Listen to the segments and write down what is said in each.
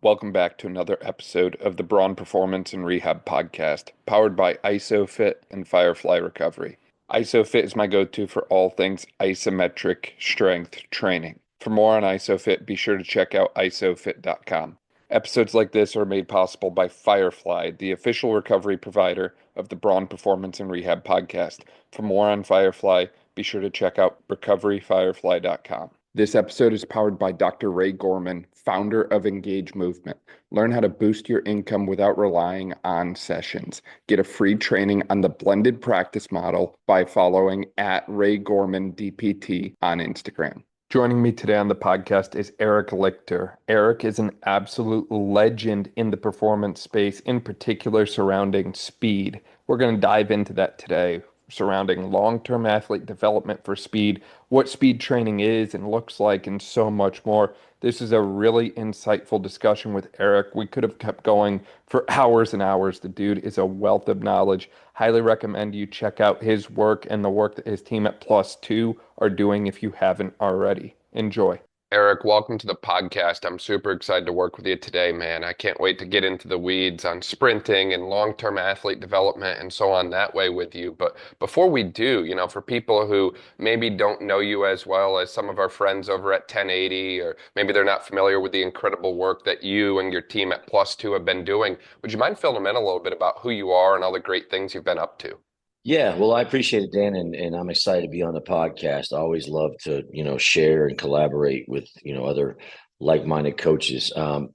Welcome back to another episode of the Braun Performance and Rehab Podcast, powered by ISOFIT and Firefly Recovery. ISOFIT is my go-to for all things isometric strength training. For more on ISOFIT, be sure to check out isofit.com. Episodes like this are made possible by Firefly, the official recovery provider of the Braun Performance and Rehab Podcast. For more on Firefly, be sure to check out recoveryfirefly.com. This episode is powered by Dr. Ray Gorman, founder of Engage Movement. Learn how to boost your income without relying on sessions. Get a free training on the blended practice model by following at Ray Gorman DPT on Instagram. Joining me today on the podcast is Eric Lichter. Eric is an absolute legend in the performance space, in particular surrounding speed. We're going to dive into that today, surrounding long-term athlete development for speed, what speed training is and looks like, and so much more. This is a really insightful discussion with Eric. We could have kept going for hours and hours. The dude is a wealth of knowledge. Highly recommend you check out his work and the work that his team at Plus Two are doing if you haven't already. Enjoy. Eric, welcome to the podcast. I'm super excited to work with you today, man. I can't wait to get into the weeds on sprinting and long-term athlete development and so on that way with you. But before we do, for people who maybe don't know you as well as some of our friends over at 1080, or maybe they're not familiar with the incredible work that you and your team at Plus Two have been doing, would you mind filling them in a little bit about who you are and all the great things you've been up to? Yeah, well, I appreciate it, Dan, and I'm excited to be on the podcast. I always love to, share and collaborate with, other like-minded coaches. So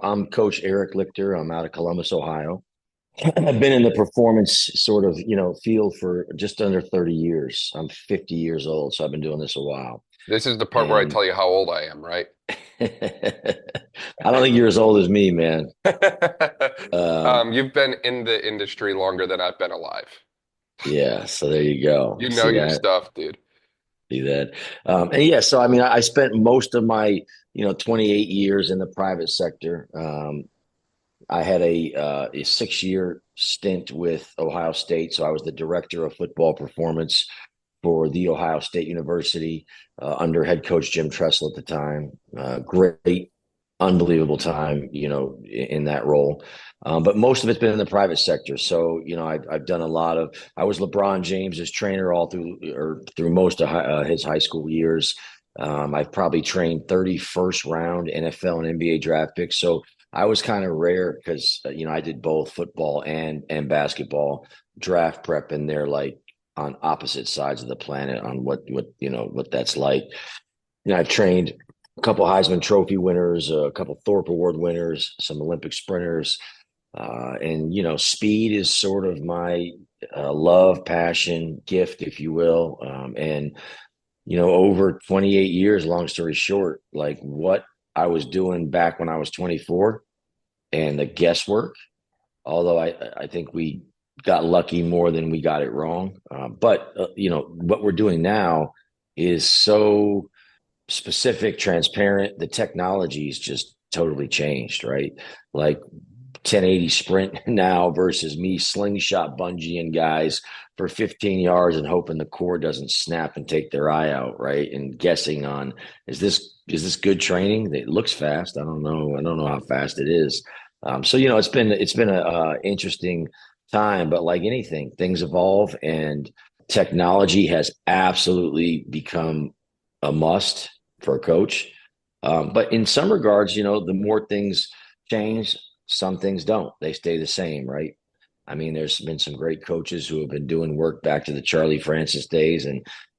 I'm Coach Eric Lichter. I'm out of Columbus, Ohio. I've been in the performance sort of, field for just under 30 years. I'm 50 years old, so I've been doing this a while. This is the part where I tell you how old I am, right? I don't think you're as old as me, man. You've been in the industry longer than I've been alive. Yeah, so there you go. You know your stuff, dude. See that? So I spent most of my 28 years in the private sector. I had a 6-year stint with Ohio State, so I was the director of football performance for the Ohio State University under head coach Jim Tressel at the time. Great, unbelievable time, in that role. But most of it's been in the private sector. So, I've done a lot of. I was LeBron James's trainer all through most of his high school years. I've probably trained 30 first-round NFL and NBA draft picks. So I was kind of rare because I did both football and basketball draft prep, and they're like on opposite sides of the planet on what that's like. I've trained a couple Heisman Trophy winners, a couple Thorpe Award winners, some Olympic sprinters. And speed is sort of my love, passion, gift, if you will. And over 28 years, long story short, like what I was doing back when I was 24 and the guesswork, although I think we got lucky more than we got it wrong. But what we're doing now is so specific, transparent. The technology's just totally changed, right? Like 1080 sprint now versus me slingshot bungeeing guys for 15 yards and hoping the cord doesn't snap and take their eye out, right? And guessing on is this good training? It looks fast. I don't know how fast it is. So it's been a interesting time, but like anything, things evolve, and technology has absolutely become a must for a coach. But in some regards, the more things change, some things don't. They stay the same, right? I mean, there's been some great coaches who have been doing work back to the Charlie Francis days,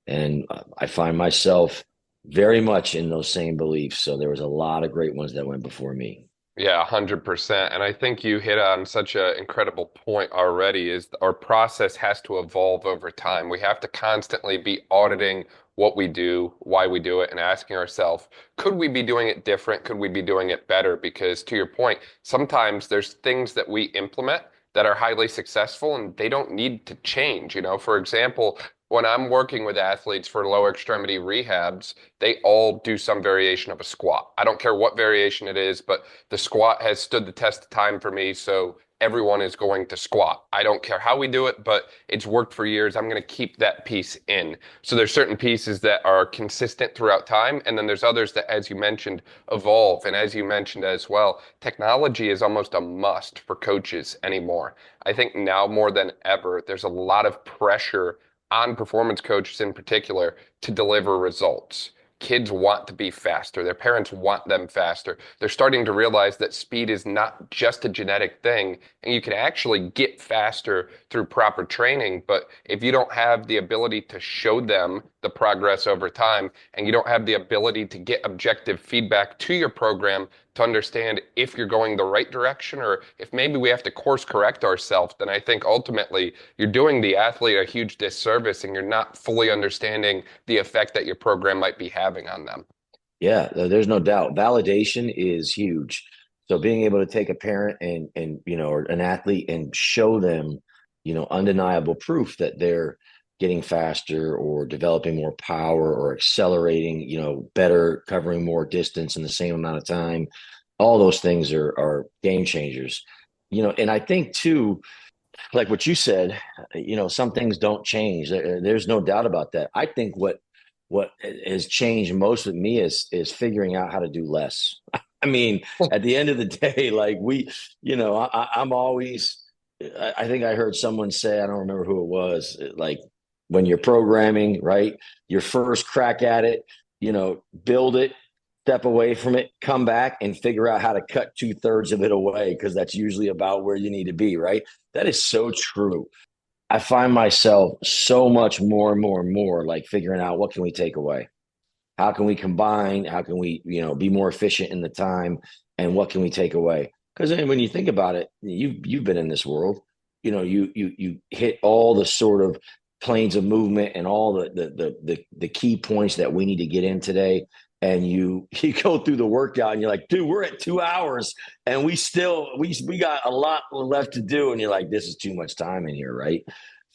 and I find myself very much in those same beliefs. So there was a lot of great ones that went before me. Yeah, 100%. And I think you hit on such an incredible point already is our process has to evolve over time. We have to constantly be auditing what we do, why we do it, and asking ourselves, could we be doing it different? Could we be doing it better? Because to your point, sometimes there's things that we implement that are highly successful and they don't need to change. For example, when I'm working with athletes for lower extremity rehabs, they all do some variation of a squat. I don't care what variation it is, but the squat has stood the test of time for me. So everyone is going to squat. I don't care how we do it, but it's worked for years. I'm going to keep that piece in. So there's certain pieces that are consistent throughout time. And then there's others that, as you mentioned, evolve. And as you mentioned as well, technology is almost a must for coaches anymore. I think now more than ever, there's a lot of pressure on performance coaches in particular to deliver results. Kids want to be faster. Their parents want them faster. They're starting to realize that speed is not just a genetic thing, and you can actually get faster through proper training. But if you don't have the ability to show them the progress over time, and you don't have the ability to get objective feedback to your program to understand if you're going the right direction or if maybe we have to course correct ourselves, then I think ultimately you're doing the athlete a huge disservice and you're not fully understanding the effect that your program might be having on them. Yeah, there's no doubt. Validation is huge. So being able to take a parent and or an athlete and show them, undeniable proof that they're getting faster or developing more power or accelerating, better, covering more distance in the same amount of time. All those things are game changers. And I think too, like what you said, some things don't change. There's no doubt about that. I think what has changed most with me is figuring out how to do less. I mean, at the end of the day, like I'm always. I think I heard someone say, I don't remember who it was, like when you're programming, right? Your first crack at it, build it, step away from it, come back and figure out how to cut 2/3 of it away, because that's usually about where you need to be, right? That is so true. I find myself so much more and more and more like figuring out, what can we take away? How can we combine? How can we, be more efficient in the time? And what can we take away? Because when you think about it, you've been in this world. You hit all the sort of planes of movement and all the key points that we need to get in today. And you go through the workout and you're like, dude, we're at 2 hours and we got a lot left to do. And you're like, this is too much time in here, right?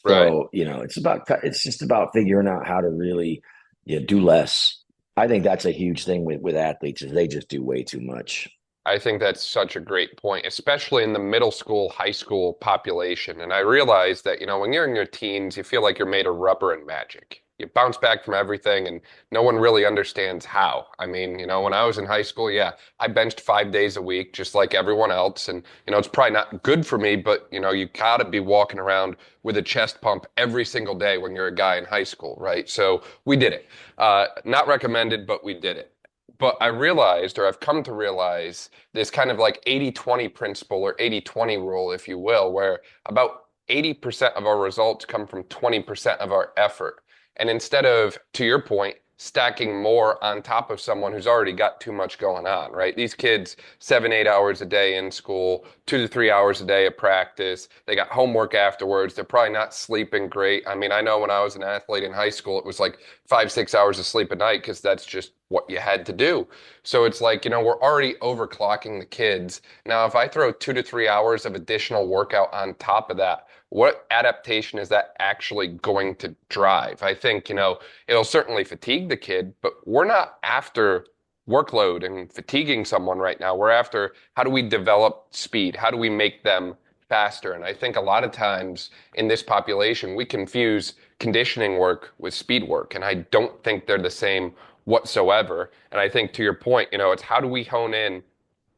Right. So, it's just about figuring out how to really, do less. I think that's a huge thing with athletes, is they just do way too much. I think that's such a great point, especially in the middle school, high school population. And I realize that, when you're in your teens, you feel like you're made of rubber and magic. You bounce back from everything and no one really understands how. I mean, when I was in high school, yeah, I benched 5 days a week, just like everyone else. And, it's probably not good for me, but, you gotta be walking around with a chest pump every single day when you're a guy in high school, right? So we did it. Not recommended, but we did it. But I realized, or I've come to realize, this kind of like 80-20 principle or 80-20 rule, if you will, where about 80% of our results come from 20% of our effort. And instead of, to your point, stacking more on top of someone who's already got too much going on, right? These kids, 7-8 hours a day in school, 2 to 3 hours a day of practice. They got homework afterwards. They're probably not sleeping great. I mean, I know when I was an athlete in high school, it was like 5-6 hours of sleep a night because that's just what you had to do. So it's like, we're already overclocking the kids. Now, if I throw 2 to 3 hours of additional workout on top of that, what adaptation is that actually going to drive? I think, it'll certainly fatigue the kid, but we're not after workload and fatiguing someone right now. We're after, how do we develop speed? How do we make them faster? And I think a lot of times in this population, we confuse conditioning work with speed work. And I don't think they're the same whatsoever. And I think to your point, it's how do we hone in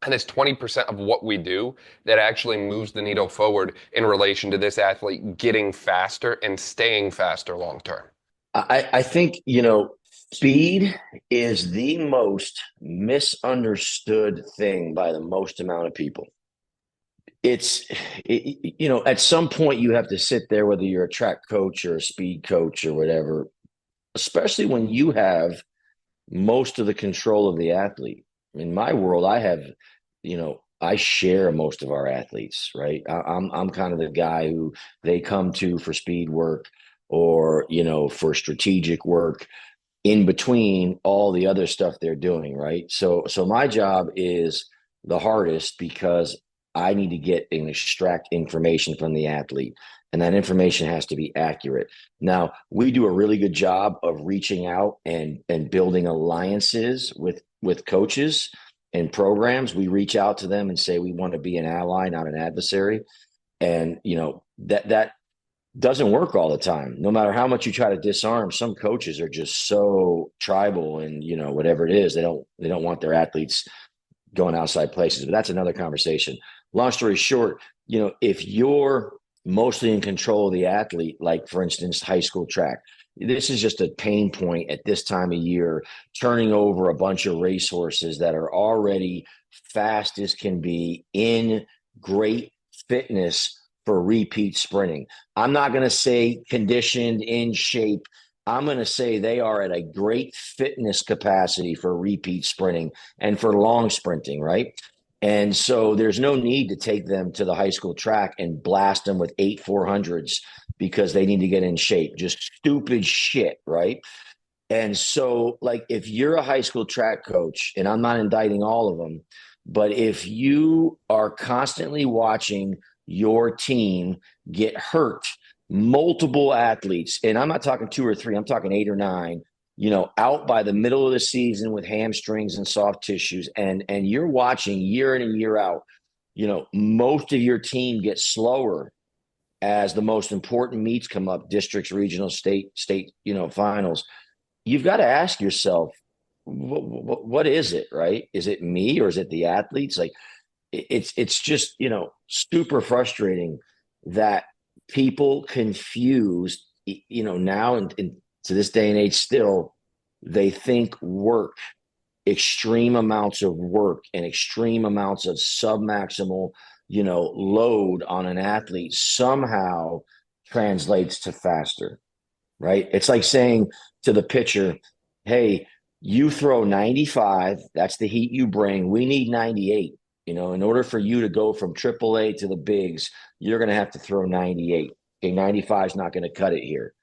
and it's 20% of what we do that actually moves the needle forward in relation to this athlete getting faster and staying faster long term. I think, speed is the most misunderstood thing by the most amount of people. At some point you have to sit there, whether you're a track coach or a speed coach or whatever, especially when you have most of the control of the athlete. In my world, I share most of our athletes, right? I'm kind of the guy who they come to for speed work or, for strategic work in between all the other stuff they're doing, right? So my job is the hardest because I need to get and extract information from the athlete. And that information has to be accurate. Now, we do a really good job of reaching out and building alliances with coaches and programs. We reach out to them and say we want to be an ally, not an adversary. And that doesn't work all the time. No matter how much you try to disarm, some coaches are just so tribal and whatever it is, they don't want their athletes going outside places. But that's another conversation. Long story short, if you're mostly in control of the athlete, like for instance, high school track, this is just a pain point at this time of year, turning over a bunch of racehorses that are already fast as can be in great fitness for repeat sprinting. I'm not going to say conditioned, in shape. I'm going to say they are at a great fitness capacity for repeat sprinting and for long sprinting, right? And so there's no need to take them to the high school track and blast them with 8 400s because they need to get in shape. Just stupid shit, right? And so, like, if you're a high school track coach, and I'm not indicting all of them, but if you are constantly watching your team get hurt, multiple athletes, and I'm not talking 2 or 3, I'm talking 8 or 9, out by the middle of the season with hamstrings and soft tissues, and you're watching year in and year out, most of your team gets slower as the most important meets come up, districts, regional, state, finals. You've got to ask yourself, what is it, right? Is it me or is it the athletes? Like, it's just, super frustrating that people confuse, now and to this day and age still, they think work, extreme amounts of work and extreme amounts of submaximal, load on an athlete somehow translates to faster, right? It's like saying to the pitcher, hey, you throw 95, that's the heat you bring. We need 98. In order for you to go from AAA to the bigs, you're going to have to throw 98. Okay, 95 is not going to cut it here.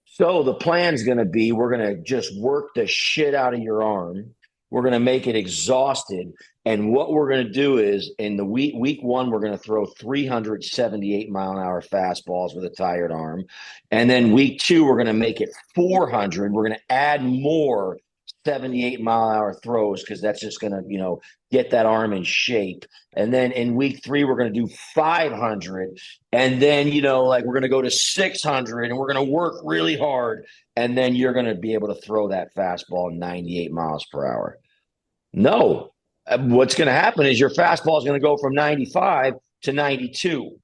So the plan is going to be, we're going to just work the shit out of your arm. We're going to make it exhausted. And what we're going to do is in the week 1, we're going to throw 378 mile an hour fastballs with a tired arm. And then week 2, we're going to make it 400. We're going to add more 78 mile an hour throws because that's just going to, get that arm in shape. And then in week 3, we're going to do 500. And then, we're going to go to 600 and we're going to work really hard. And then you're going to be able to throw that fastball 98 miles per hour. No, what's going to happen is your fastball is going to go from 95 to 92,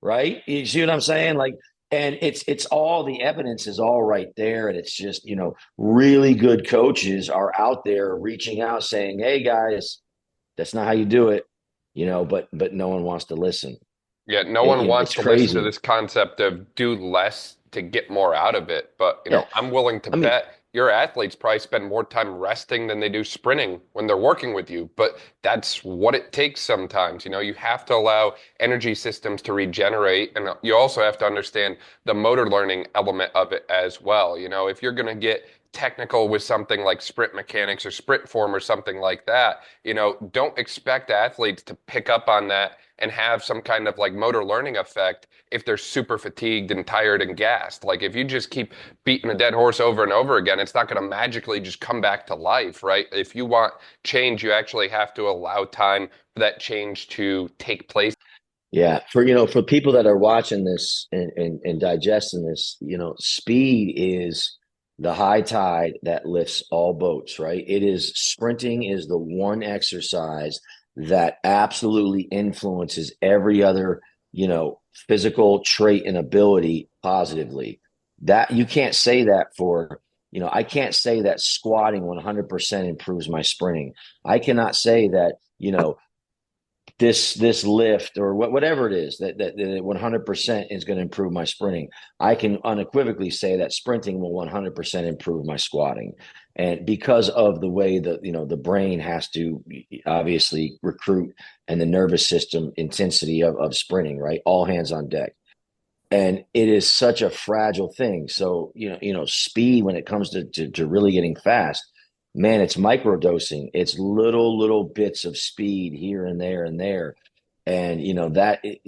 right? You see what I'm saying? Like, and it's all, the evidence is all right there. And it's just, really good coaches are out there reaching out saying, hey guys, that's not how you do it, but no one wants to listen. Yeah, no one wants to crazy. listen to this concept of do less to get more out of it. But, I'm willing to bet your athletes probably spend more time resting than they do sprinting when they're working with you. But that's what it takes sometimes. You have to allow energy systems to regenerate. And you also have to understand the motor learning element of it as well. If you're going to get technical with something like sprint mechanics or sprint form or something like that, don't expect athletes to pick up on that and have some kind of like motor learning effect if they're super fatigued and tired and gassed. Like if you just keep beating a dead horse over and over again, it's not going to magically just come back to life, right? If you want change, you actually have to allow time for that change to take place. Yeah, for people that are watching this and digesting this, speed is the high tide that lifts all boats, right? Sprinting is the one exercise that absolutely influences every other, physical trait and ability positively. That you can't say that for, I can't say that squatting 100% improves my sprinting. I cannot say that, this lift or whatever it is that 100% is going to improve my sprinting. I can unequivocally say that sprinting will 100% improve my squatting. And because of the way that, the brain has to obviously recruit and the nervous system intensity of sprinting, right? All hands on deck. And it is such a fragile thing. So, speed when it comes to really getting fast, man, it's microdosing. It's little bits of speed here and there and there. And,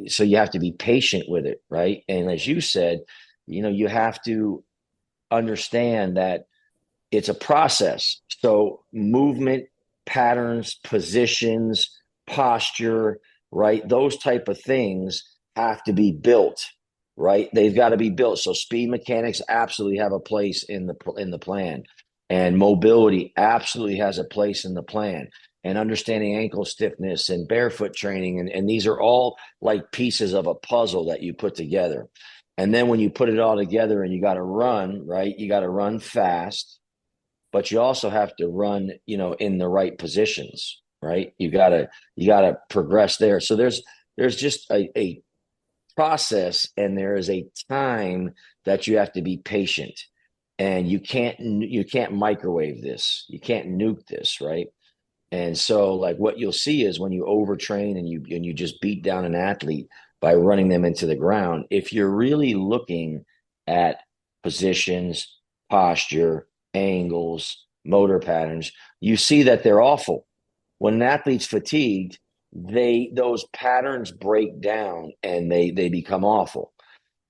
so you have to be patient with it. Right. And as you said, you have to understand that it's a process. So movement, patterns, positions, posture, right? Those type of things have to be built, right? They've got to be built. So speed mechanics absolutely have a place in the plan, and mobility absolutely has a place in the plan. And understanding ankle stiffness and barefoot training, and these are all like pieces of a puzzle that you put together. And then when you put it all together and you got to run, right? You got to run fast, but you also have to run, in the right positions, right? You gotta progress there. So there's just a process, and there is a time that you have to be patient, and you can't microwave this. You can't nuke this, right? And so, like, what you'll see is when you overtrain and you just beat down an athlete by running them into the ground, if you're really looking at positions, posture, angles, motor patterns, you see that they're awful. When an athlete's fatigued, those patterns break down and they become awful.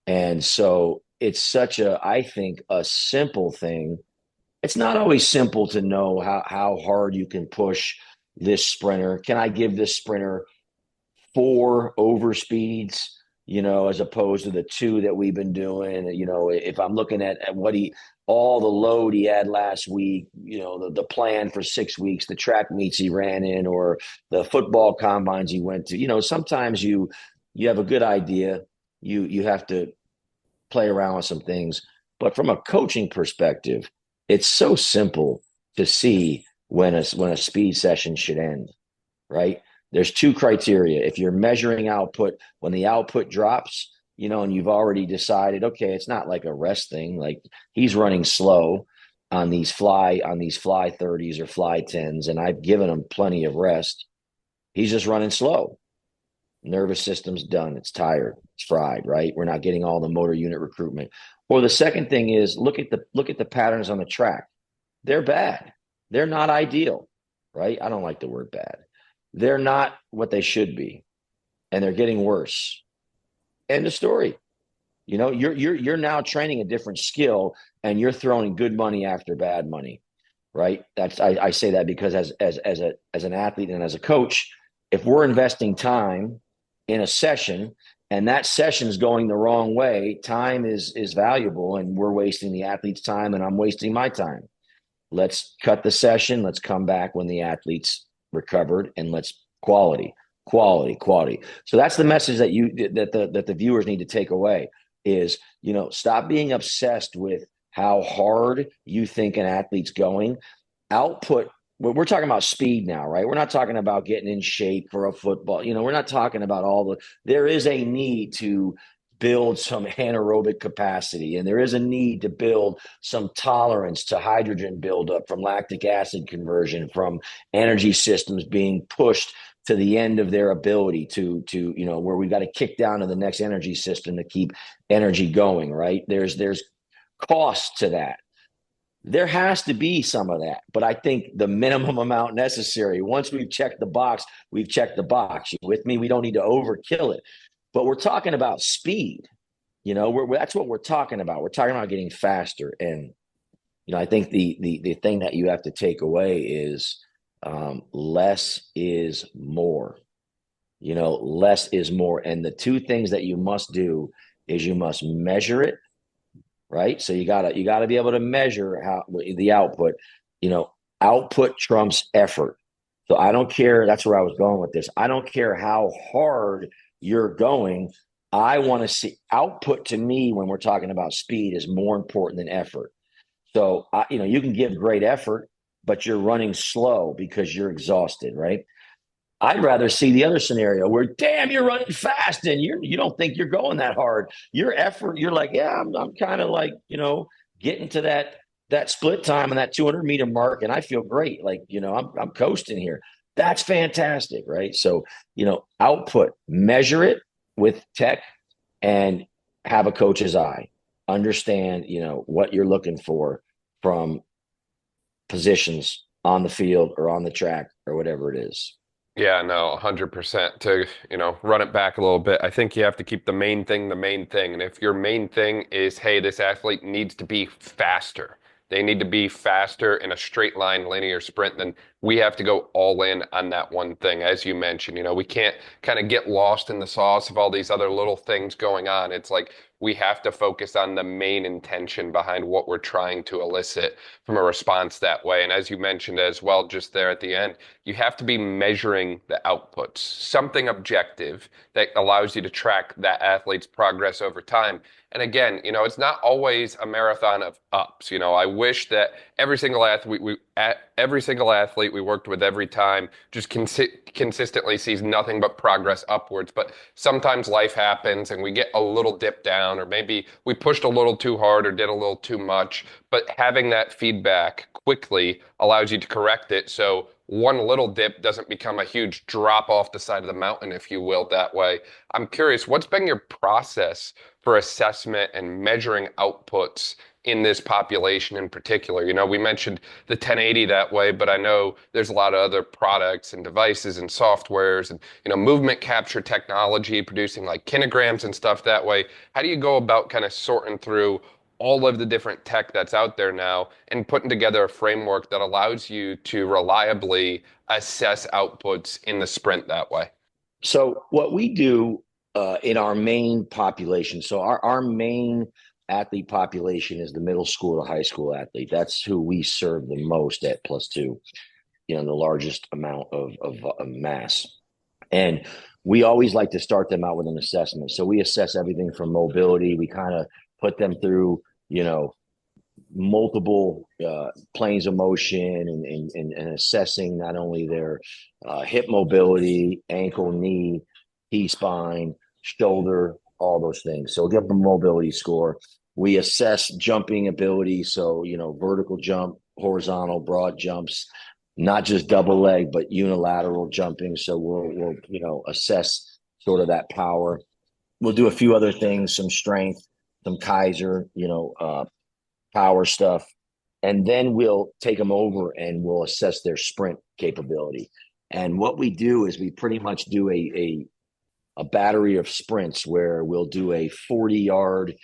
And so it's such I think, a simple thing. It's not always simple to know how hard you can push this sprinter. Can I give this sprinter 4 overspeeds, as opposed to the 2 that we've been doing? If I'm looking at all the load he had last week, the plan for 6 weeks, the track meets he ran in, or the football combines he went to. Sometimes you have a good idea. You have to play around with some things. But from a coaching perspective, it's so simple to see when a speed session should end, right? There's 2 criteria. If you're measuring output, when the output drops, and you've already decided, okay, it's not like a rest thing. Like, he's running slow on these fly 30s or fly 10s, and I've given him plenty of rest. He's just running slow. Nervous system's done. It's tired. It's fried, right? We're not getting all the motor unit recruitment. Or the second thing is look at the patterns on the track. They're bad. They're not ideal, right? I don't like the word bad. They're not what they should be, and they're getting worse. End of story. You're now training a different skill, and you're throwing good money after bad money, right? I say that because as an athlete and as a coach, if we're investing time in a session and that session is going the wrong way, time is valuable, and we're wasting the athlete's time, and I'm wasting my time. Let's cut the session. Let's come back when the athlete's recovered, and let's quality. So that's the message that the viewers need to take away is, stop being obsessed with how hard you think an athlete's going. Output. We're talking about speed now, right? We're not talking about getting in shape for a football. We're not talking about there is a need to build some anaerobic capacity, and there is a need to build some tolerance to hydrogen buildup from lactic acid conversion, from energy systems being pushed to the end of their ability to where we've got to kick down to the next energy system to keep energy going, right? There's cost to that. There has to be some of that, but I think the minimum amount necessary, once we've checked the box, we've checked the box. You with me? We don't need to overkill it, but we're talking about speed. That's what we're talking about. We're talking about getting faster. And, I think the thing that you have to take away is less is more. Less is more. And the 2 things that you must do is you must measure it, right? So you gotta be able to measure how the output. Output trumps effort. So I don't care. That's where I was going with this. I don't care how hard you're going. I want to see output. To me, when we're talking about speed, is more important than effort. So you can give great effort, but you're running slow because you're exhausted, right? I'd rather see the other scenario where, damn, you're running fast and you don't think you're going that hard. Your effort, you're like, yeah, I'm kind of like, getting to that split time and that 200-meter mark, and I feel great. Like, I'm coasting here. That's fantastic, right? So, output, measure it with tech, and have a coach's eye. Understand, what you're looking for from positions on the field or on the track or whatever it is. Yeah, no, 100%. To, run it back a little bit, I think you have to keep the main thing the main thing. And if your main thing is, hey, this athlete needs to be faster, they need to be faster in a straight line linear sprint, then we have to go all in on that one thing. As you mentioned, we can't kind of get lost in the sauce of all these other little things going on. It's like we have to focus on the main intention behind what we're trying to elicit from a response that way. And as you mentioned as well, just there at the end, you have to be measuring the outputs, something objective that allows you to track that athlete's progress over time. And again, it's not always a marathon of ups. I wish that every single athlete we worked with every time just consistently sees nothing but progress upwards. But sometimes life happens and we get a little dip down, or maybe we pushed a little too hard or did a little too much. But having that feedback quickly allows you to correct it. So one little dip doesn't become a huge drop off the side of the mountain, if you will, that way. I'm curious, what's been your process for assessment and measuring outputs in this population in particular? We mentioned the 1080 that way, but I know there's a lot of other products and devices and softwares and, movement capture technology producing like kinograms and stuff that way. How do you go about kind of sorting through all of the different tech that's out there now and putting together a framework that allows you to reliably assess outputs in the sprint that way? So what we do in our main population, so our main athlete population is the middle school to high school athlete. That's who we serve the most at +2, the largest amount of mass. And we always like to start them out with an assessment. So we assess everything from mobility. We kind of put them through, multiple planes of motion and assessing not only their hip mobility, ankle, knee, T-spine, shoulder, all those things. So we'll give them a mobility score. We assess jumping ability. So, vertical jump, horizontal, broad jumps, not just double leg, but unilateral jumping. So we'll assess sort of that power. We'll do a few other things, some strength, some Kaiser, power stuff. And then we'll take them over and we'll assess their sprint capability. And what we do is we pretty much do a battery of sprints where we'll do a 40-yard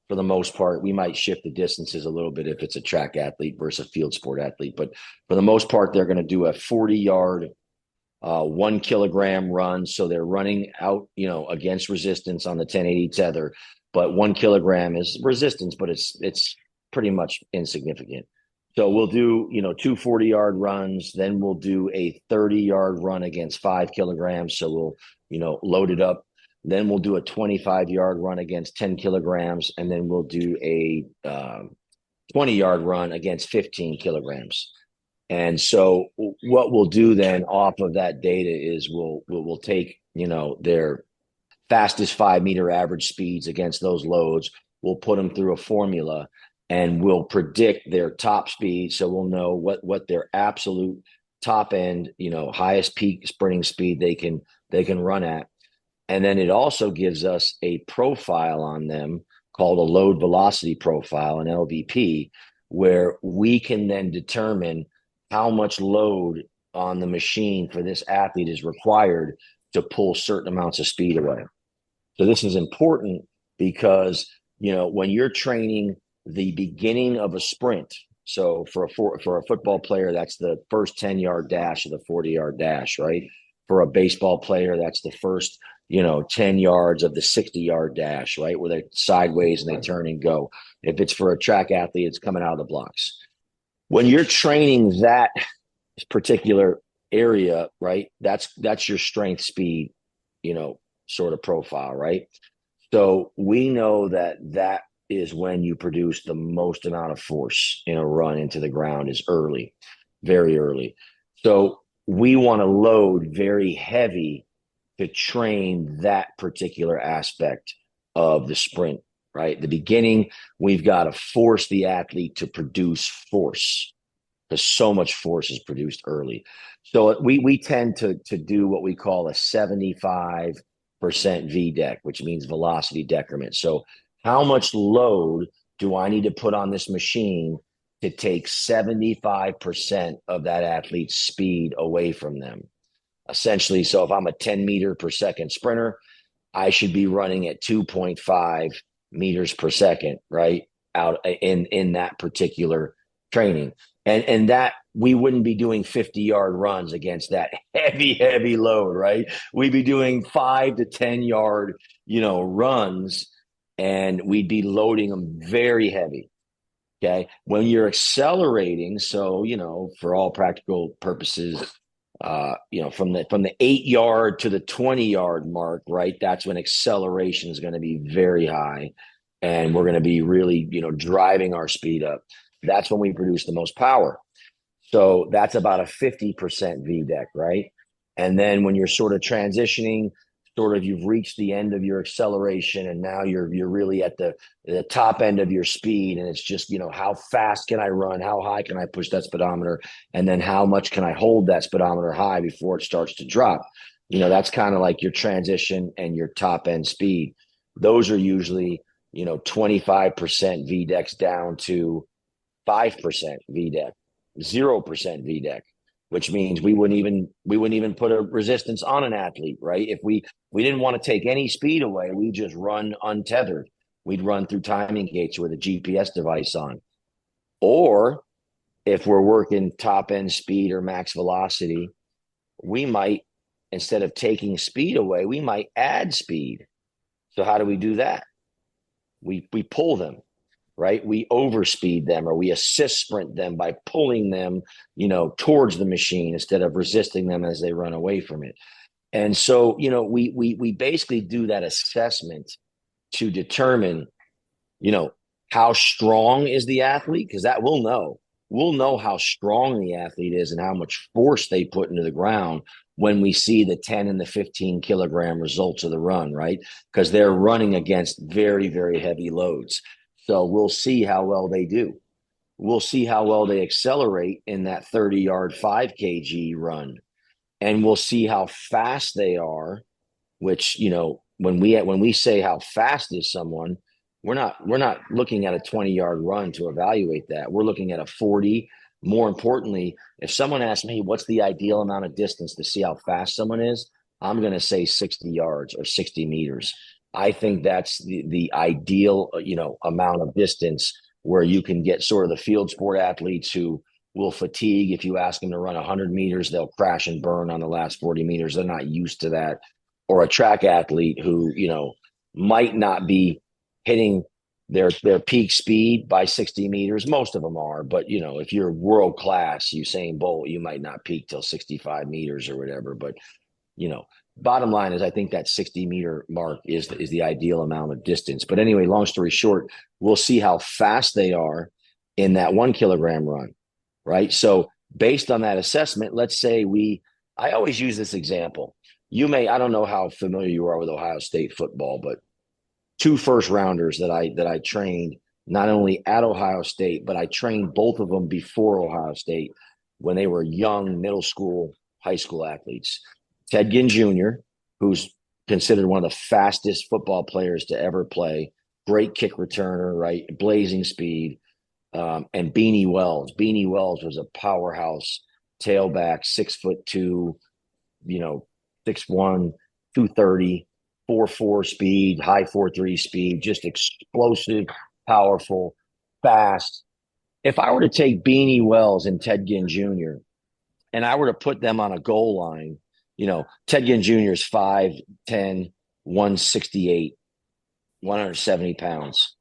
for the most part. We might shift the distances a little bit if it's a track athlete versus a field sport athlete. But for the most part, they're going to do a 40-yard, 1 kilogram run. So they're running out, against resistance on the 1080 tether. But 1 kilogram is resistance, but it's pretty much insignificant. So we'll do, 2 40-yard runs. Then we'll do a 30-yard run against 5 kilograms. So we'll, load it up. Then we'll do a 25-yard run against 10 kilograms. And then we'll do a 20-yard run against 15 kilograms. And so what we'll do then off of that data is we'll take, their fastest 5-meter average speeds against those loads. We'll put them through a formula and we'll predict their top speed. So we'll know what their absolute top end, highest peak sprinting speed they can run at. And then it also gives us a profile on them called a load velocity profile, an LVP, where we can then determine how much load on the machine for this athlete is required to pull certain amounts of speed away. So this is important because, when you're training the beginning of a sprint, so for a football player, that's the first 10-yard dash or the 40-yard dash, right? For a baseball player, that's the first, 10 yards of the 60-yard dash, right? Where they're sideways and they turn and go. If it's for a track athlete, it's coming out of the blocks. When you're training that particular area, right, that's your strength speed, sort of profile, right? So we know that is when you produce the most amount of force in a run into the ground is early, very early. So we want to load very heavy to train that particular aspect of the sprint, right? The beginning, we've got to force the athlete to produce force because so much force is produced early. So we tend to do what we call a 75% VDEC, which means velocity decrement. So how much load do I need to put on this machine to take 75% of that athlete's speed away from them? essentially. So if I'm a 10 meter per second sprinter, I should be running at 2.5 meters per second, right? Out in that particular training. And that we wouldn't be doing 50-yard runs against that heavy load, right? We'd be doing 5 to 10-yard, runs, and we'd be loading them very heavy. Okay. When you're accelerating, so, for all practical purposes, from the 8-yard to the 20-yard mark, right? That's when acceleration is going to be very high. And we're going to be really, driving our speed up. That's when we produce the most power. So that's about a 50% VDEC, right? And then when you're sort of transitioning, you've reached the end of your acceleration, and now you're really at the top end of your speed, and it's just, how fast can I run? How high can I push that speedometer? And then how much can I hold that speedometer high before it starts to drop? That's kind of like your transition and your top end speed. Those are usually, 25% VDECs down to 5% VDEC, 0% VDEC, which means we wouldn't even put a resistance on an athlete, right? If we didn't want to take any speed away, we just run untethered. We'd run through timing gates with a GPS device on. Or if we're working top end speed or max velocity, we might, instead of taking speed away, we might add speed. So how do we do that? We pull them, right? We overspeed them, or we assist sprint them by pulling them, towards the machine instead of resisting them as they run away from it. And so, we basically do that assessment to determine, how strong is the athlete, because that we'll know. We'll know how strong the athlete is and how much force they put into the ground when we see the 10 and the 15 kilogram results of the run, right? Because they're running against very, very heavy loads. So we'll see how well they do. We'll see how well they accelerate in that 30-yard 5 kg run. And we'll see how fast they are, which, when we say how fast is someone, we're not looking at a 20-yard run to evaluate that. We're looking at a 40. More importantly, if someone asks me what's the ideal amount of distance to see how fast someone is, I'm going to say 60 yards or 60 meters. I think that's the ideal, amount of distance where you can get sort of the field sport athletes who will fatigue. If you ask them to run 100 meters, they'll crash and burn on the last 40 meters. They're not used to that. Or a track athlete who, might not be hitting their peak speed by 60 meters. Most of them are, but if you're world class Usain Bolt, you might not peak till 65 meters or whatever. But bottom line is, I think that 60 meter mark is the ideal amount of distance. But anyway, long story short, we'll see how fast they are in that 1 kilogram run, right? So based on that assessment, let's say I always use this example. I don't know how familiar you are with Ohio State football, but 2 first rounders that I trained, not only at Ohio State, but I trained both of them before Ohio State when they were young, middle school, high school athletes. Ted Ginn Jr., who's considered one of the fastest football players to ever play, great kick returner, right? Blazing speed. And Beanie Wells. Beanie Wells was a powerhouse tailback, 6'2", 6'1", 230, 4.4 speed, high 4.3 speed, just explosive, powerful, fast. If I were to take Beanie Wells and Ted Ginn Jr. and I were to put them on a goal line, Ted Ginn Jr. is 5'10", 168, 170 pounds,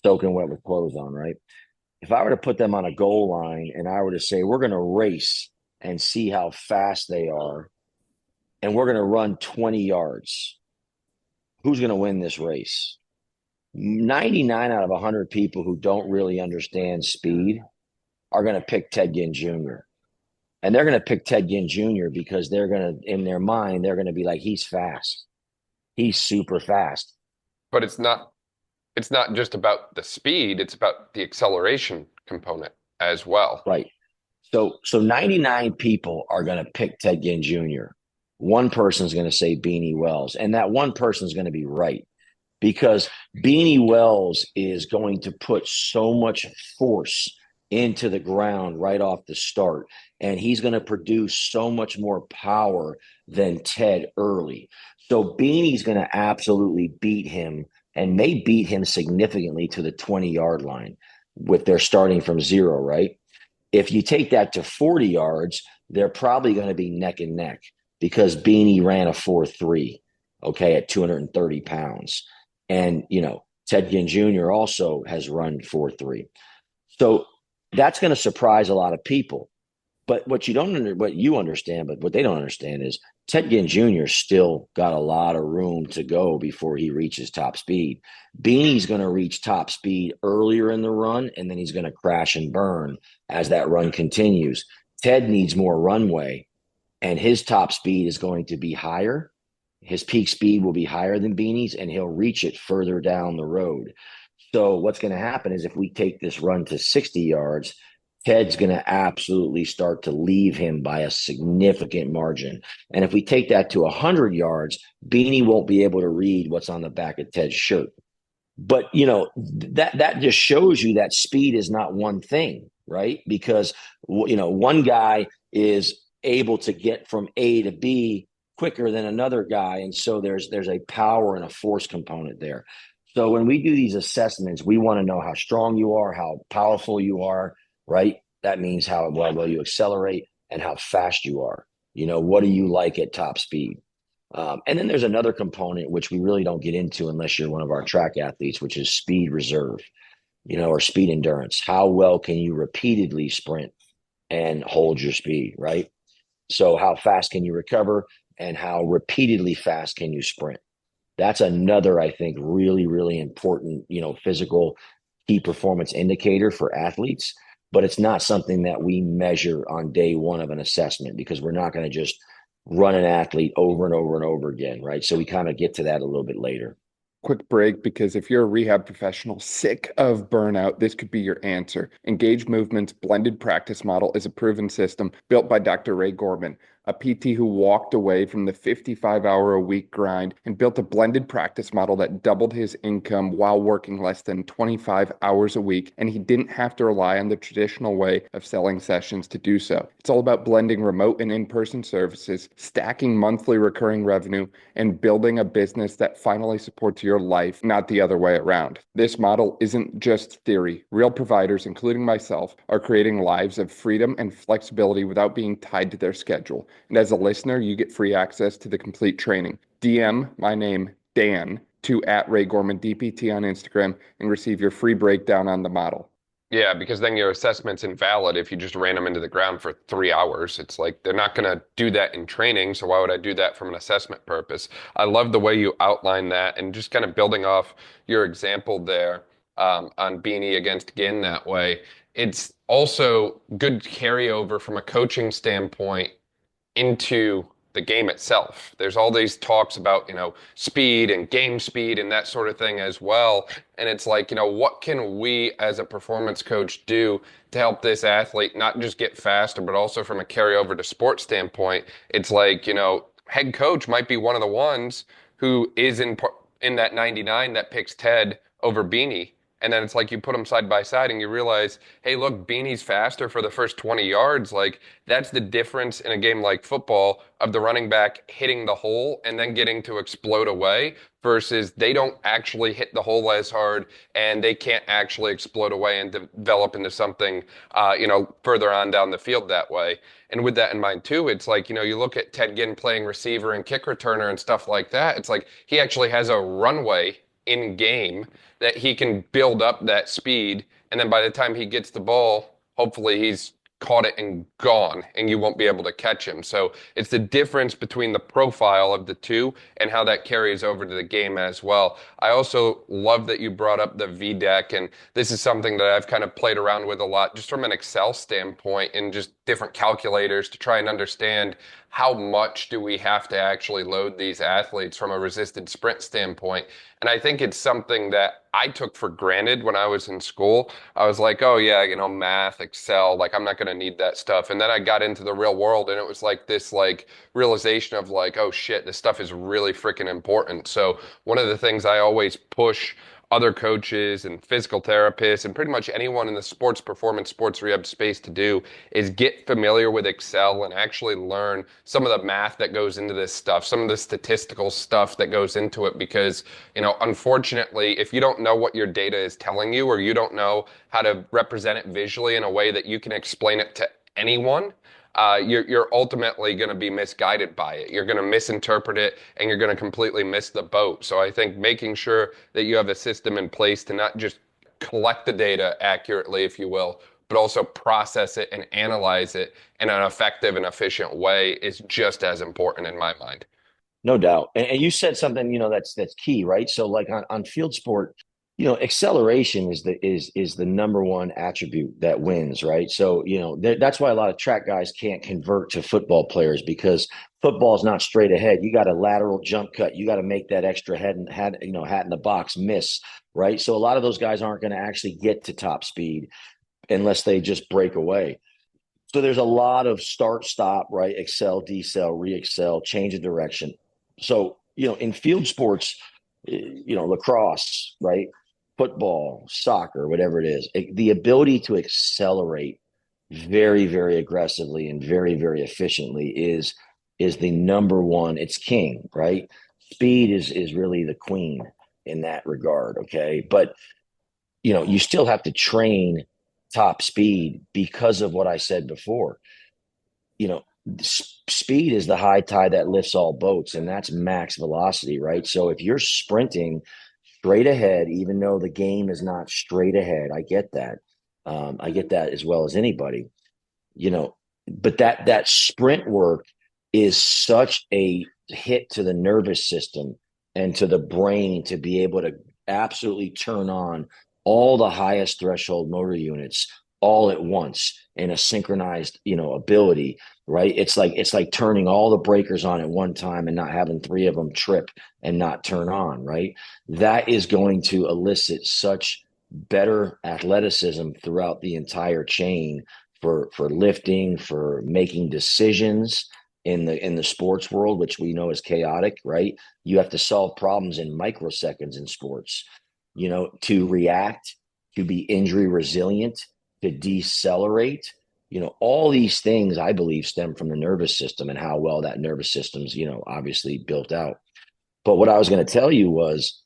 soaking wet with clothes on, right? If I were to put them on a goal line and I were to say, we're going to race and see how fast they are, and we're going to run 20 yards, who's going to win this race? 99 out of 100 people who don't really understand speed are going to pick Ted Ginn Jr. And they're going to pick Ted Ginn Jr. because they're going to, in their mind, they're going to be like, he's fast. He's super fast. But it's not just about the speed, it's about the acceleration component as well. Right. So 99 people are going to pick Ted Ginn Jr. One person's going to say Beanie Wells, and that one person's going to be right, because Beanie Wells is going to put so much force into the ground right off the start. and he's going to produce so much more power than Ted early. So Beanie's going to absolutely beat him and may beat him significantly to the 20-yard line with their starting from zero, right? If you take that to 40 yards, they're probably going to be neck and neck because Beanie ran a 4.3, okay, at 230 pounds. And, Ted Ginn Jr. also has run 4.3. So that's going to surprise a lot of people. But what you understand, but what they don't understand is Ted Ginn Jr. still got a lot of room to go before he reaches top speed. Beanie's going to reach top speed earlier in the run, and then he's going to crash and burn as that run continues. Ted needs more runway, and his top speed is going to be higher. His peak speed will be higher than Beanie's, and he'll reach it further down the road. So what's going to happen is if we take this run to 60 yards, Ted's going to absolutely start to leave him by a significant margin. And if we take that to 100 yards, Beanie won't be able to read what's on the back of Ted's shirt. But, that just shows you that speed is not one thing, right? Because, one guy is able to get from A to B quicker than another guy. And so there's a power and a force component there. So when we do these assessments, we want to know how strong you are, how powerful you are, right? That means how well you accelerate and how fast you are. What do you like at top speed? And then there's another component, which we really don't get into unless you're one of our track athletes, which is speed reserve, or speed endurance. How well can you repeatedly sprint and hold your speed, right? So how fast can you recover and how repeatedly fast can you sprint? That's another, I think, really, really important, physical key performance indicator for athletes. But it's not something that we measure on day one of an assessment because we're not going to just run an athlete over and over and over again, right? So we kind of get to that a little bit later. Quick break, because if you're a rehab professional sick of burnout, this could be your answer. Engage Movement's blended practice model is a proven system built by Dr. Ray Gorman, a PT who walked away from the 55-hour-a-week grind and built a blended practice model that doubled his income while working less than 25 hours a week, and he didn't have to rely on the traditional way of selling sessions to do so. It's all about blending remote and in-person services, stacking monthly recurring revenue, and building a business that finally supports your life, not the other way around. This model isn't just theory. Real providers, including myself, are creating lives of freedom and flexibility without being tied to their schedule. And as a listener, you get free access to the complete training. DM my name, Dan, to @RayGormanDPT on Instagram and receive your free breakdown on the model. Yeah, because then your assessment's invalid if you just ran them into the ground for 3 hours. It's like they're not going to do that in training, so why would I do that from an assessment purpose? I love the way you outline that and just kind of building off your example there on Beanie against Ginn that way. It's also good carryover from a coaching standpoint into the game itself. There's all these talks about, speed and game speed and that sort of thing as well. And it's like, what can we as a performance coach do to help this athlete not just get faster, but also from a carryover to sports standpoint? It's like, head coach might be one of the ones who is in that 99 that picks Ted over Beanie. And then it's like you put them side by side and you realize, hey, look, Beanie's faster for the first 20 yards. Like, that's the difference in a game like football of the running back hitting the hole and then getting to explode away versus they don't actually hit the hole as hard and they can't actually explode away and develop into something, further on down the field that way. And with that in mind, too, it's like, you look at Ted Ginn playing receiver and kick returner and stuff like that. It's like he actually has a runway in game that he can build up that speed. And then by the time he gets the ball, hopefully he's caught it and gone, and you won't be able to catch him. So it's the difference between the profile of the two and how that carries over to the game as well. I also love that you brought up the VDEC, and this is something that I've kind of played around with a lot just from an Excel standpoint and just different calculators to try and understand how much do we have to actually load these athletes from a resisted sprint standpoint. And I think it's something that I took for granted when I was in school. I was like, oh yeah, math, Excel, like I'm not going to need that stuff. And then I got into the real world and it was like this realization of like, oh shit, this stuff is really freaking important. So one of the things I always push other coaches and physical therapists and pretty much anyone in the sports performance, sports rehab space to do is get familiar with Excel and actually learn some of the math that goes into this stuff, some of the statistical stuff that goes into it. Because, unfortunately, if you don't know what your data is telling you, or you don't know how to represent it visually in a way that you can explain it to anyone, you're ultimately going to be misguided by it. You're going to misinterpret it, and you're going to completely miss the boat. So I think making sure that you have a system in place to not just collect the data accurately, if you will, but also process it and analyze it in an effective and efficient way is just as important in my mind. No doubt. And you said something, that's key, right? So like on field sport, acceleration is the number one attribute that wins, right? So, that's why a lot of track guys can't convert to football players, because football is not straight ahead. You got a lateral jump cut. You got to make that extra hat in the box miss, right? So a lot of those guys aren't going to actually get to top speed unless they just break away. So there's a lot of start, stop, right? Excel, decel, re-excel, change of direction. So, in field sports, lacrosse, right? Football, soccer, whatever it is, the ability to accelerate very, very aggressively and very, very efficiently is the number one. It's king, right? Speed is really the queen in that regard. Okay. But, you still have to train top speed because of what I said before. Speed is the high tide that lifts all boats, and that's max velocity, right? So if you're sprinting straight ahead, even though the game is not straight ahead, I get that. I get that as well as anybody, but that sprint work is such a hit to the nervous system and to the brain to be able to absolutely turn on all the highest threshold motor units all at once in a synchronized, ability, right? It's like turning all the breakers on at one time and not having three of them trip and not turn on, right? That is going to elicit such better athleticism throughout the entire chain for lifting, for making decisions in the sports world, which we know is chaotic, right? You have to solve problems in microseconds in sports, to react, to be injury resilient, to decelerate. All these things I believe stem from the nervous system and how well that nervous system's, obviously built out. But what I was going to tell you was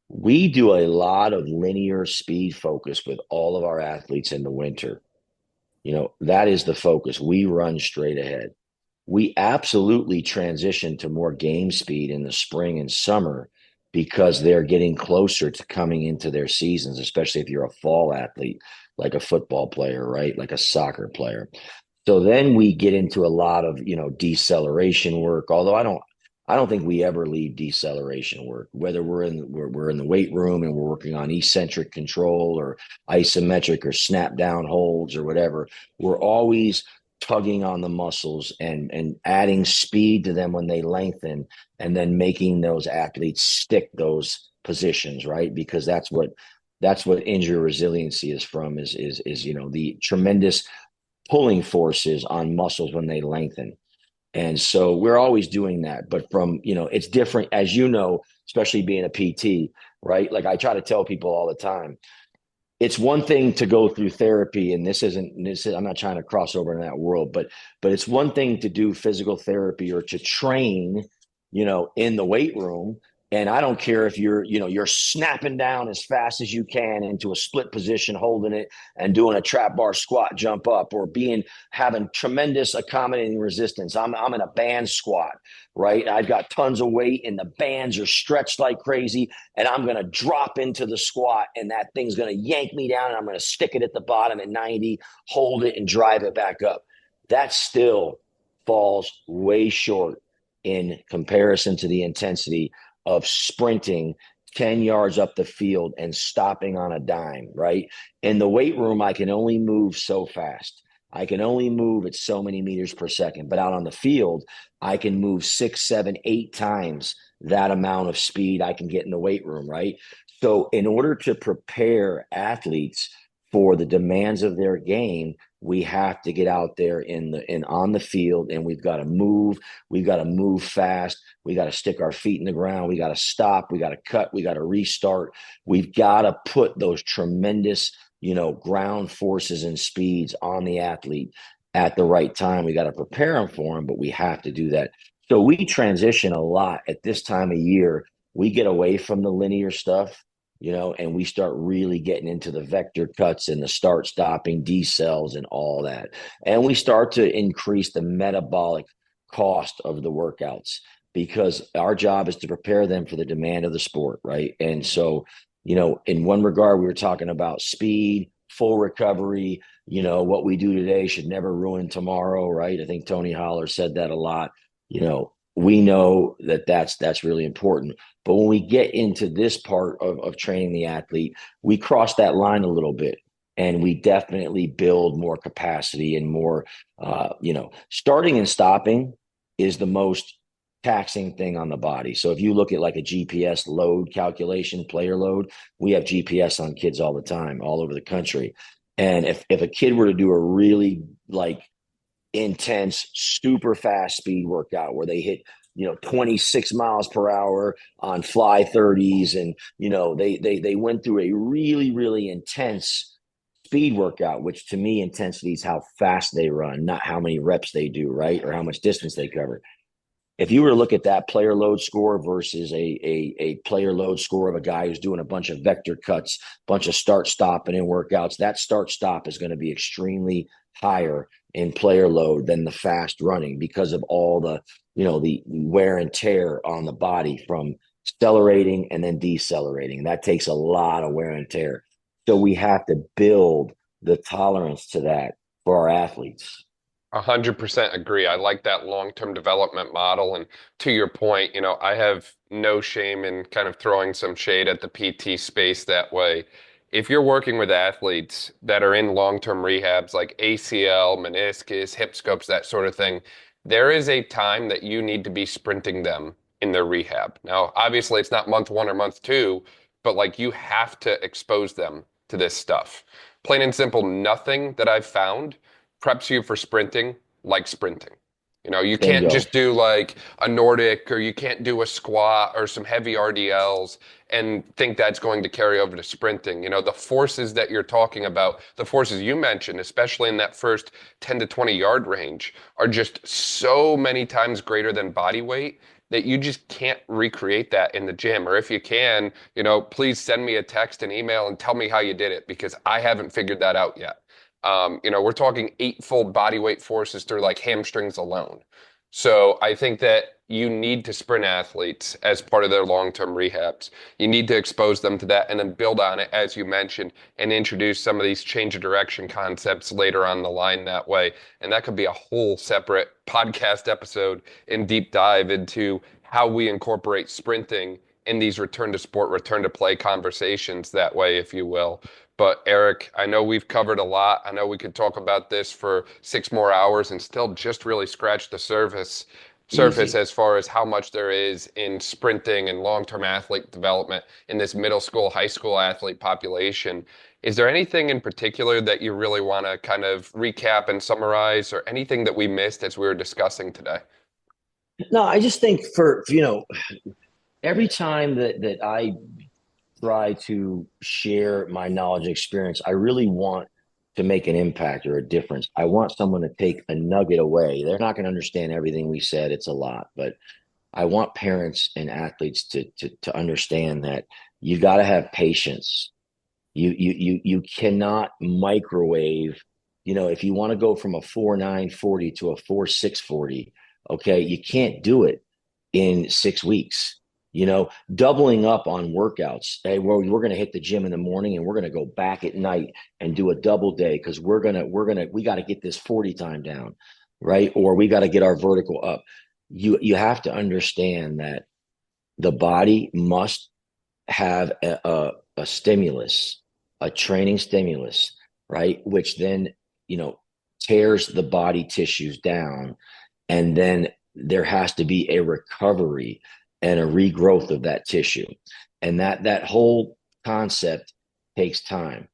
we do a lot of linear speed focus with all of our athletes in the winter. That is the focus. We run straight ahead. We absolutely transition to more game speed in the spring and summer because they're getting closer to coming into their seasons, especially if you're a fall athlete, like a football player, right? Like a soccer player. So then we get into a lot of, deceleration work, although I don't think we ever leave deceleration work, whether we're in the weight room and we're working on eccentric control or isometric or snap down holds or whatever. We're always tugging on the muscles and adding speed to them when they lengthen, and then making those athletes stick those positions, right? Because that's what injury resiliency is from, is the tremendous pulling forces on muscles when they lengthen. And so we're always doing that, but it's different, as especially being a PT, right? Like I try to tell people all the time, it's one thing to go through therapy, and I'm not trying to cross over in that world, but it's one thing to do physical therapy or to train, in the weight room. And I don't care if you're snapping down as fast as you can into a split position, holding it and doing a trap bar squat jump up, or having tremendous accommodating resistance. I'm in a band squat, right? I've got tons of weight and the bands are stretched like crazy, and I'm going to drop into the squat and that thing's going to yank me down, and I'm going to stick it at the bottom at 90, hold it and drive it back up. That still falls way short in comparison to the intensity of sprinting 10 yards up the field and stopping on a dime, right? In the weight room, I can only move so fast. I can only move at so many meters per second. But out on the field, I can move 6, 7, 8 times that amount of speed I can get in the weight room, right? So in order to prepare athletes for the demands of their game, we have to get out there on the field, and we've got to move. We've got to move fast. We got to stick our feet in the ground. We got to stop. We got to cut. We got to restart. We've got to put those tremendous, ground forces and speeds on the athlete at the right time. We got to prepare them for them, but we have to do that. So we transition a lot at this time of year. We get away from the linear stuff, and we start really getting into the vector cuts and the start stopping decels and all that. And we start to increase the metabolic cost of the workouts, because our job is to prepare them for the demand of the sport, right? And so, in one regard, we were talking about speed, full recovery. What we do today should never ruin tomorrow, right? I think Tony Holler said that a lot. We know that that's really important. But when we get into this part of training the athlete, we cross that line a little bit, and we definitely build more capacity and more, starting and stopping is the most taxing thing on the body. So if you look at like a GPS load calculation, player load, we have GPS on kids all the time, all over the country. And if a kid were to do a really intense, super fast speed workout where they hit 26 miles per hour on fly 30s, and they went through a really, really intense speed workout, which to me, intensity is how fast they run, not how many reps they do, right, or how much distance they cover. If you were to look at that player load score versus a player load score of a guy who's doing a bunch of vector cuts, bunch of start stop and in workouts, that start stop is going to be extremely higher in player load than the fast running, because of all the the wear and tear on the body from accelerating and then decelerating. That takes a lot of wear and tear. So we have to build the tolerance to that for our athletes. 100% agree. I like that long-term development model. And to your point, I have no shame in kind of throwing some shade at the PT space that way. If you're working with athletes that are in long-term rehabs like ACL, meniscus, hip scopes, that sort of thing, there is a time that you need to be sprinting them in their rehab. Now, obviously, it's not month 1 or month 2, but you have to expose them to this stuff. Plain and simple, nothing that I've found preps you for sprinting like sprinting. You can't Bingo. just do like a Nordic, or you can't do a squat or some heavy RDLs and think that's going to carry over to sprinting. The forces that you're talking about, the forces you mentioned, especially in that first 10 to 20 yard range, are just so many times greater than body weight that you just can't recreate that in the gym. Or if you can, please send me a text and email and tell me how you did it, because I haven't figured that out yet. We're talking 8-fold body weight forces through like hamstrings alone. So I think that you need to sprint athletes as part of their long-term rehabs. You need to expose them to that and then build on it, as you mentioned, and introduce some of these change of direction concepts later on the line that way. And that could be a whole separate podcast episode and deep dive into how we incorporate sprinting in these return to sport, return to play conversations that way, if you will. But Eric, I know we've covered a lot. I know we could talk about this for 6 more hours and still just really scratch the surface Easy. as far as how much there is in sprinting and long-term athlete development in this middle school, high school athlete population. Is there anything in particular that you really want to kind of recap and summarize, or anything that we missed as we were discussing today? No, I just think for every time that I try to share my knowledge and experience, I really want to make an impact or a difference. I want someone to take a nugget away. They're not going to understand everything we said. It's a lot, but I want parents and athletes to understand that you got to have patience. You cannot microwave. If you want to go from a 4.940 to a 4.640, okay, you can't do it in 6 weeks. Doubling up on workouts. Hey, well, we're going to hit the gym in the morning and we're going to go back at night and do a double day, because we got to get this 40 time down, right? Or we got to get our vertical up. You have to understand that the body must have a stimulus, a training stimulus, right? Which then, tears the body tissues down. And then there has to be a recovery and a regrowth of that tissue. And that whole concept takes time.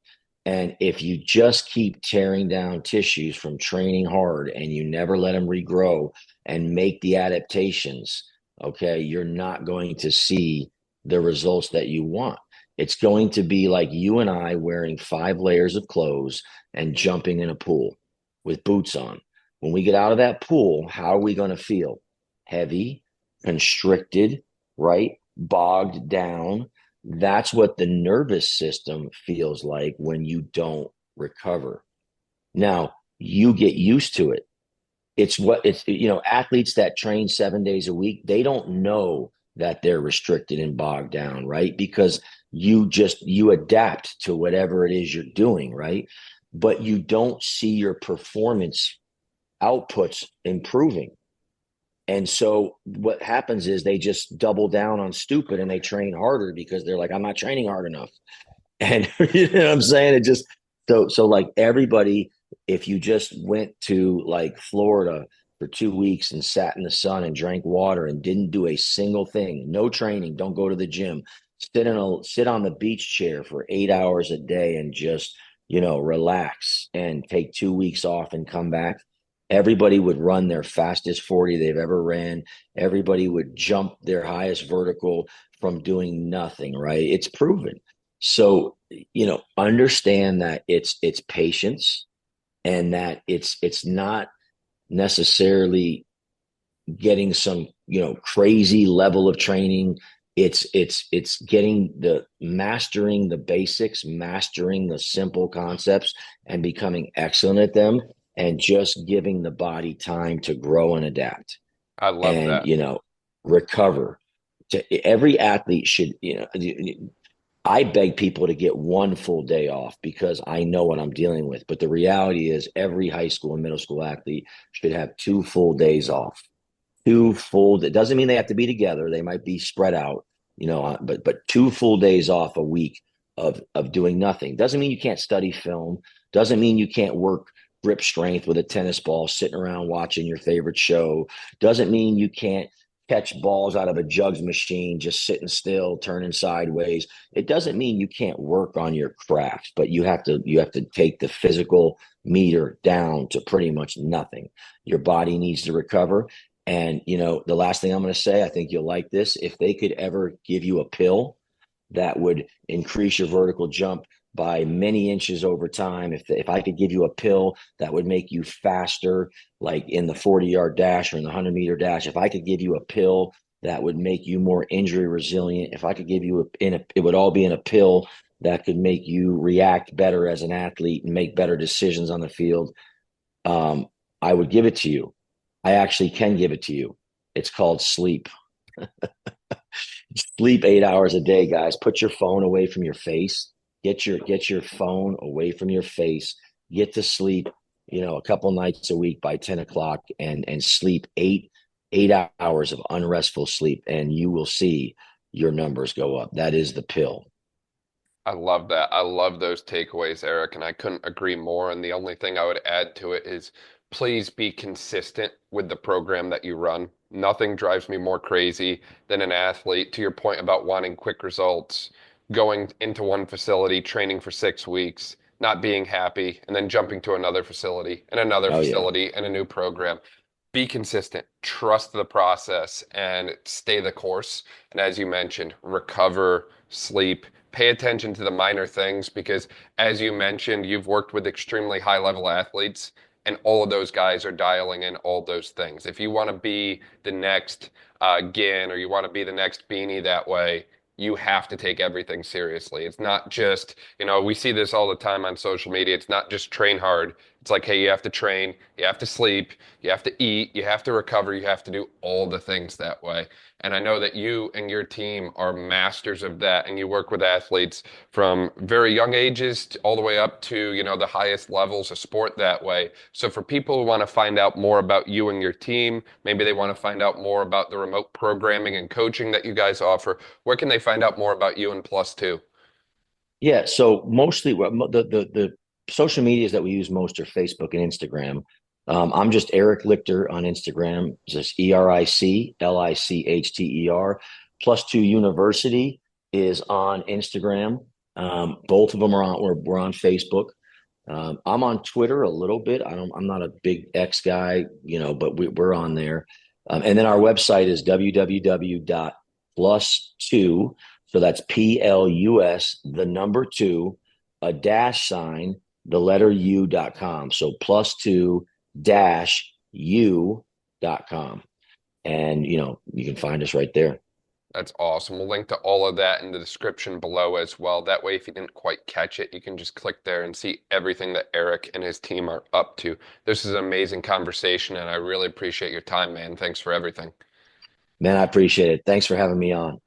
And if you just keep tearing down tissues from training hard and you never let them regrow and make the adaptations, okay, you're not going to see the results that you want. It's going to be like you and I wearing 5 layers of clothes and jumping in a pool with boots on. When we get out of that pool, how are we going to feel? Heavy, constricted, right? Bogged down. That's what the nervous system feels like when you don't recover. Now, you get used to it. Athletes that train 7 days a week, they don't know that they're restricted and bogged down, right? Because you adapt to whatever it is you're doing, right? But you don't see your performance outputs improving. And so what happens is they just double down on stupid and they train harder because they're like, I'm not training hard enough. And you know what I'm saying? It just so like everybody, if you just went to like Florida for 2 weeks and sat in the sun and drank water and didn't do a single thing, no training, don't go to the gym, sit on the beach chair for 8 hours a day and just, relax and take 2 weeks off and come back. Everybody would run their fastest 40 they've ever ran. Everybody would jump their highest vertical from doing nothing, right? It's proven. So, understand that it's patience, and that it's not necessarily getting some, crazy level of training. It's getting mastering the basics, mastering the simple concepts and becoming excellent at them, and just giving the body time to grow and adapt. I love that. Recover. Every athlete should, I beg people to get 1 full day off because I know what I'm dealing with. But the reality is every high school and middle school athlete should have 2 full days off. That doesn't mean they have to be together. They might be spread out, but 2 full days off a week of doing nothing. Doesn't mean you can't study film. Doesn't mean you can't work grip strength with a tennis ball sitting around watching your favorite show. Doesn't mean you can't catch balls out of a jugs machine just sitting still, turning sideways. It doesn't mean you can't work on your craft, but you have to take the physical meter down to pretty much nothing. Your body needs to recover. And the last thing I'm going to say, I think you'll like this. If they could ever give you a pill that would increase your vertical jump by many inches over time, if I could give you a pill that would make you faster, like in the 40-yard dash or in the 100-meter dash, if I could give you a pill that would make you more injury resilient, if I could give you it would all be in a pill that could make you react better as an athlete and make better decisions on the field, I would give it to you. I actually can give it to you. It's called sleep. Sleep 8 hours a day, guys. Put your phone away from your face. Get your phone away from your face. Get to sleep, a couple nights a week by 10 o'clock and sleep eight hours of unrestful sleep, and you will see your numbers go up. That is the pill. I love that. I love those takeaways, Eric, and I couldn't agree more. And the only thing I would add to it is please be consistent with the program that you run. Nothing drives me more crazy than an athlete, to your point about wanting quick results, going into one facility, training for 6 weeks, not being happy, and then jumping to another facility and another facility and a new program. Be consistent, trust the process, and stay the course. And as you mentioned, recover, sleep, pay attention to the minor things, because as you mentioned, you've worked with extremely high level athletes, and all of those guys are dialing in all those things. If you want to be the next Ginn, or you want to be the next Beanie that way, you have to take everything seriously. It's not just, we see this all the time on social media. It's not just train hard. It's like, hey, you have to train, you have to sleep, you have to eat, you have to recover, you have to do all the things that way. And I know that you and your team are masters of that, and you work with athletes from very young ages all the way up to, the highest levels of sport that way. So for people who want to find out more about you and your team, maybe they want to find out more about the remote programming and coaching that you guys offer, where can they find out more about you and Plus Two? Yeah, so mostly the social medias that we use most are Facebook and Instagram. I'm just Eric Lichter on Instagram, just EricLichter. Plus Two University is on Instagram. Both of them are on. We're on Facebook. I'm on Twitter a little bit. I'm not a big X guy, but we're on there. And then our website is www.plus2. So that's PLUS, the number two, a dash sign, the letter U.com. So +2 dash U.com. And, you can find us right there. That's awesome. We'll link to all of that in the description below as well. That way, if you didn't quite catch it, you can just click there and see everything that Eric and his team are up to. This is an amazing conversation, and I really appreciate your time, man. Thanks for everything. Man, I appreciate it. Thanks for having me on.